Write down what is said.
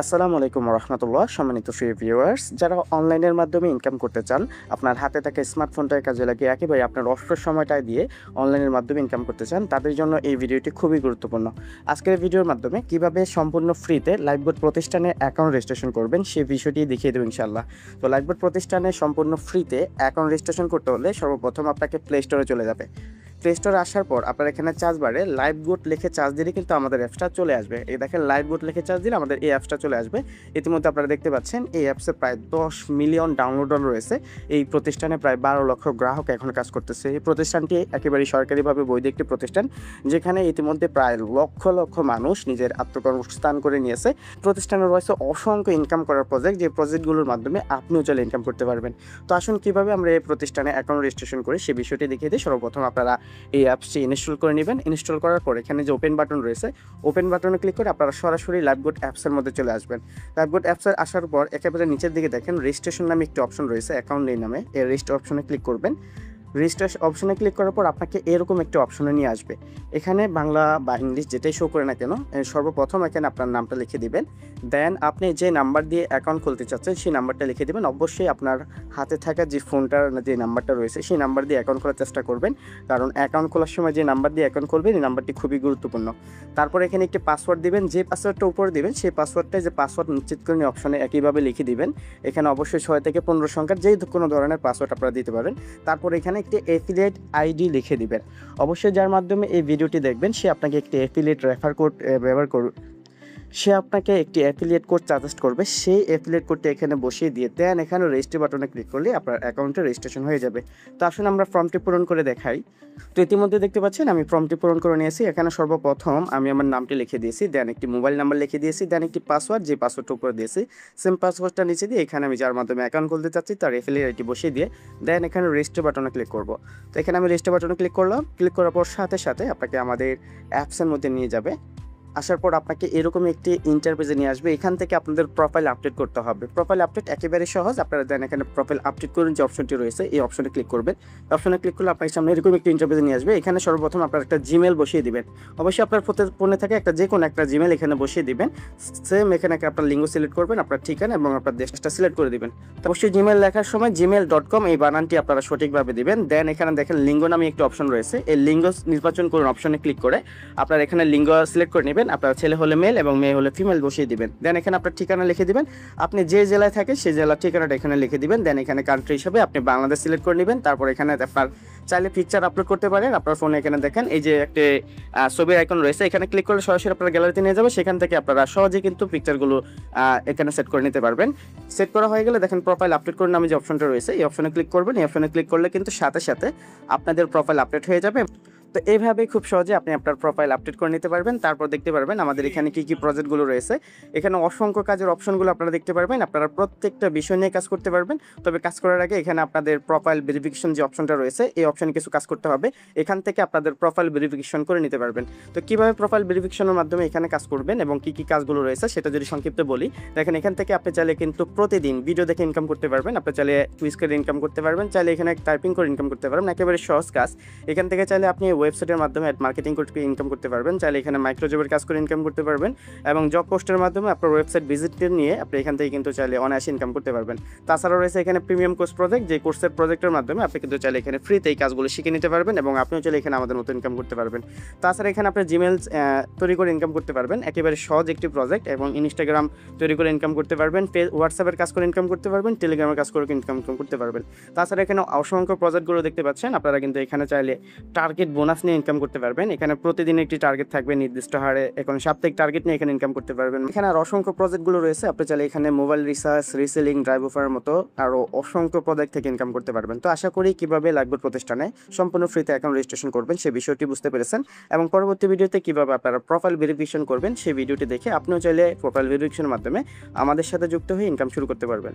আসসালামু আলাইকুম রহমতুল্লাহ। সম্মানিত প্রিয় ভিউয়ার্স, যারা অনলাইনের মাধ্যমে ইনকাম করতে চান, আপনার হাতে থাকা স্মার্টফোনটাকে কাজে লাগিয়ে একেবারে আপনার অবসর সময়টা দিয়ে অনলাইনের মাধ্যমে ইনকাম করতে চান, তাদের জন্য এই ভিডিওটি খুবই গুরুত্বপূর্ণ। আজকের ভিডিওর মাধ্যমে কিভাবে সম্পূর্ণ ফ্রিতে লাইফবোট প্রতিষ্ঠানে অ্যাকাউন্ট রেজিস্ট্রেশন করবেন সেই বিষয়টি দেখিয়ে দেবো ইনশাআল্লাহ। তো লাইফবোট প্রতিষ্ঠানে সম্পূর্ণ ফ্রিতে অ্যাকাউন্ট রেজিস্ট্রেশন করতে হলে সর্বপ্রথম আপনাকে প্লে স্টোরে চলে যাবে। প্লে স্টোরে আসার পর আপনার এখানে চার্জ বারে লাইফবোট লিখে চার্জ দিলে কিন্তু আমাদের অ্যাপসটা চলে আসবে। এই দেখেন, লাইফবোট লিখে চার্জ দিলে আমাদের এই অ্যাপসটা চলে আসবে। ইতিমধ্যে আপনারা দেখতে পাচ্ছেন এই অ্যাপসে প্রায় 10 মিলিয়ন ডাউনলোড রয়েছে। এই প্রতিষ্ঠানে প্রায় 12 লক্ষ গ্রাহক এখন কাজ করতেছে। এই প্রতিষ্ঠানটি একেবারে সরকারিভাবে বৈধ একটি প্রতিষ্ঠান, যেখানে ইতিমধ্যে প্রায় লক্ষ লক্ষ মানুষ নিজের আত্মকর্মস্থান করে নিয়েছে। প্রতিষ্ঠানে রয়েছে অসংখ্য ইনকাম করার প্রজেক্ট, যে প্রজেক্টগুলোর মাধ্যমে আপনিও চলে ইনকাম করতে পারবেন। তো আসুন কীভাবে আমরা এই প্রতিষ্ঠানে অ্যাকাউন্ট রেজিস্ট্রেশন করি সেই বিষয়টি দেখিয়ে দিই। সর্বপ্রথম আপনারা এই অ্যাপসটি ইনস্টল করে নেবেন। ইনস্টল করার পর এখানে যে ওপেন বাটন রয়েছে, ওপেন বাটনে ক্লিক করে আপনারা সরাসরি লাইফবোট অ্যাপসের মধ্যে চলে আসবেন। লাইফবোট অ্যাপসে আসার পর একেবারে নিচের দিকে দেখেন রেজিস্ট্রেশন নামে একটি অপশন রয়েছে, অ্যাকাউন্ট নেই নামে। এই রেজিস্টার অপশনে ক্লিক করবেন। রেজিস্ট্রেশন অপশনে ক্লিক করার পর আপনাকে এরকম একটি অপশনে নিয়ে আসবে। এখানে বাংলা বা ইংলিশ যেটাই শো করে না কেন, সর্বপ্রথম এখানে আপনার নামটা লিখে দিবেন। দেন আপনি যে নাম্বার দিয়ে অ্যাকাউন্ট খুলতে চাচ্ছেন সেই নাম্বারটা লিখে দেবেন। অবশ্যই আপনার হাতে থাকা যে ফোনটার যে নাম্বারটা রয়েছে সেই নাম্বার দিয়ে অ্যাকাউন্ট খোলার চেষ্টা করবেন, কারণ অ্যাকাউন্ট খোলার সময় যে নাম্বার দিয়ে অ্যাকাউন্ট খুলবেন এই নাম্বারটি খুবই গুরুত্বপূর্ণ। তারপর এখানে একটি পাসওয়ার্ড দিবেন। যে পাসওয়ার্ডটা উপরে দিবেন সেই পাসওয়ার্ডটাই যে পাসওয়ার্ড নিশ্চিত করে অপশনে একইভাবে লিখে দিবেন। এখানে অবশ্যই 6 থেকে 15 সংখ্যার যে কোনো ধরনের পাসওয়ার্ড আপনারা দিতে পারেন। তারপর এখানে একটি এফিলিয়েট আইডি লিখে দিবেন। অবশ্যই যার মাধ্যমে এই ভিডিওটি দেখবেন সে আপনাকে একটি এফিলিয়েট রেফার কোড ব্যবহার করবে, সে আপনাকে একটি অ্যাফিলিয়েট কোড সাজেস্ট করবে। সেই অ্যাফিলিয়েট কোডটা এখানে বসিয়ে দিয়ে দেন এখানে রেজিস্ট্রি বাটনে ক্লিক করলে আপনার অ্যাকাউন্টে রেজিস্ট্রেশন হয়ে যাবে। তো আসুন আমরা ফর্মটি পূরণ করে দেখাই। তো ইতিমধ্যে দেখতে পাচ্ছেন আমি ফর্মটি পূরণ করে নিয়েছি। এখানে সর্বপ্রথম আমি আমার নামটি লিখে দিয়েছি, দেন একটি মোবাইল নাম্বার লিখে দিয়েছি, দেন একটি পাসওয়ার্ড, যে পাসওয়ার্ডটা উপরে দিয়েছি সেম পাসওয়ার্ডটা নিচে দিয়ে এখানে আমি যার মাধ্যমে অ্যাকাউন্ট খুলতে চাচ্ছি তার অ্যাফিলিয়েট আইডি বসিয়ে দিয়ে দেন এখানে রেজিস্ট্রি বাটনে ক্লিক করব। তো এখানে আমি রেজিস্ট্রি বাটনে ক্লিক করলাম। ক্লিক করার পর সাথে সাথে আপনাকে আমাদের অ্যাপসের মধ্যে নিয়ে যাবে। আসার পর আপনাকে এরকম একটি ইন্টারফেসে নিয়ে আসবে। এখান থেকে আপনাদের প্রোফাইল আপডেট করতে হবে। প্রোফাইল আপডেট একেবারে সহজ। আপনারা দেন এখানে প্রোফাইল আপডেট করুন যে অপশনটি রয়েছে এই অপশনে ক্লিক করবেন। অপশনে ক্লিক করলে আপনার সামনে এরকম একটি ইন্টারফেসে নিয়ে আসবে। এখানে সর্বপ্রথম আপনার একটা জিমেল বসিয়ে দিবেন। অবশ্যই আপনার ফোনে থাকে একটা যে কোনো একটা জিমেল এখানে বসিয়ে দিবেন। সেম এখানে আপনার লিঙ্গ সিলেক্ট করবেন, আপনার ঠিকানা এবং আপনার দেশটা সিলেক্ট করে দিবেন। অবশ্যই জিমেল লেখার সময় gmail.com এই বানানটি আপনারা সঠিকভাবে দিবেন। দেন এখানে দেখেন লিঙ্গ নামে একটি অপশন রয়েছে, এই লিঙ্গ নির্বাচন করুন। অপশনে ক্লিক করে আপনার এখানে লিঙ্গ সিলেক্ট করে নেবেন। আপনার ছেলে হলে মেল এবং মেয়ে হলে ফিমেল বসিয়ে দিবেন। দেন এখানে আপনার ঠিকানা লিখে দিবেন। আপনি যে জেলায় থাকেন সেই জেলার ঠিকানাটা এখানে লিখে দিবেন। দেন এখানে কান্ট্রি হিসাবে আপনি বাংলাদেশ সিলেক্ট করে নেবেন। তারপর এখানে আপনার চাইলে পিকচার আপলোড করতে পারেন। আপনার ফোনে এখানে দেখেন এই যে একটি ছবির আইকন রয়েছে, এখানে ক্লিক করলে সরাসরি আপনার গ্যালারিতে নিয়ে যাবে। সেখান থেকে আপনারা সহজে কিন্তু পিকচারগুলো এখানে সেট করে নিতে পারবেন। সেট করা হয়ে গেলে দেখেন প্রোফাইল আপডেট করে নামে যে অপশনটা রয়েছে এই অপশনে ক্লিক করবেন। এই অপশনে ক্লিক করলে কিন্তু সাথে সাথে আপনাদের প্রোফাইল আপডেট হয়ে যাবে। তো এইভাবে খুব সহজে আপনি আপনার প্রোফাইল আপডেট করে নিতে পারবেন। তারপর দেখতে পারবেন আমাদের এখানে কি কি প্রজেক্টগুলো রয়েছে। এখানে অসংখ্য কাজের অপশনগুলো আপনারা দেখতে পারবেন। আপনারা প্রত্যেকটা বিষয় নিয়ে কাজ করতে পারবেন। তবে কাজ করার আগে এখানে আপনাদের প্রোফাইল ভেরিফিকেশন যে অপশনটা রয়েছে এই অপশনে কিছু কাজ করতে হবে। এখান থেকে আপনাদের প্রোফাইল ভেরিফিকেশন করে নিতে পারবেন। তো কীভাবে প্রোফাইল ভেরিফিকেশনের মাধ্যমে এখানে কাজ করবেন এবং কী কী কাজগুলো রয়েছে সেটা যদি সংক্ষিপ্ত বলি, দেখেন এখান থেকে আপনি চাইলে কিন্তু প্রতিদিন ভিডিও দেখে ইনকাম করতে পারবেন। আপনি চাইলে টুইস করে ইনকাম করতে পারবেন, চাইলে এখানে টাইপিং করে ইনকাম করতে পারবেন। একেবারে সহজ কাজ। এখান থেকে চাইলে আপনি ওয়েবসাইটের মাধ্যমে মার্কেটিং করে ইনকাম করতে পারবেন, চাইলে এখানে মাইক্রোজবের কাজ করে ইনকাম করতে পারবেন এবং জব পোস্টের মাধ্যমে আপনার ওয়েবসাইট ভিজিট নিয়ে আপনি এখান থেকে কিন্তু চাইলে অনায়াসে ইনকাম করতে পারবেন। তাছাড়া রয়েছে এখানে প্রিমিয়াম কোর্স প্রজেক্ট, যে কোর্সের প্রজেক্টের মাধ্যমে আপনি কিন্তু চাইলে এখানে ফ্রিতে এই কাজগুলো শিখে নিতে পারবেন এবং আপনিও চাইলে এখানে আমাদের মতো ইনকাম করতে পারবেন। তাছাড়া এখানে আপনি জিমেল তৈরি করে ইনকাম করতে পারবেন, একেবারে সহজ একটি প্রজেক্ট, এবং ইনস্টাগ্রাম তৈরি করে ইনকাম করতে পারবেন, হোয়াটসঅ্যাপের কাজ করে ইনকাম করতে পারবেন, টেলিগ্রামের কাজ করে ইনকাম করতে পারবেন। তাছাড়া এখানে অসংখ্য প্রজেক্টগুলো দেখতে পাচ্ছেন। আপনারা কিন্তু এখানে চাইলে টার্গেট বোনাস নিয়ে ইনকাম করতে পারবেন। এখানে প্রতিদিন একটি টার্গেট থাকবে নির্দিষ্ট হারে, এখন সাপ্তাহিক টার্গেট নিয়ে এখানে ইনকাম করতে পারবেন। এখানে আর অসংখ্য প্রজেক্টগুলো রয়েছে। আপনি চাইলে এখানে মোবাইল রিসার্চ, রিসেলিং, ড্রাইভ অফারের মতো আরও অসংখ্য প্রজেক্ট থেকে ইনকাম করতে পারবেন। তো আশা করি কীভাবে লাইফবোট প্রতিষ্ঠানে সম্পূর্ণ ফ্রিতে অ্যাকাউন্ট রেজিস্ট্রেশন করবেন সেই বিষয়টি বুঝতে পেরেছেন, এবং পরবর্তী ভিডিওতে কীভাবে আপনারা প্রোফাইল ভেরিফিকেশন করবেন সেই ভিডিওটি দেখে আপনিও চাইলে প্রোফাইল ভেরিফিকেশনের মাধ্যমে আমাদের সাথে যুক্ত হয়ে ইনকাম শুরু করতে পারবেন।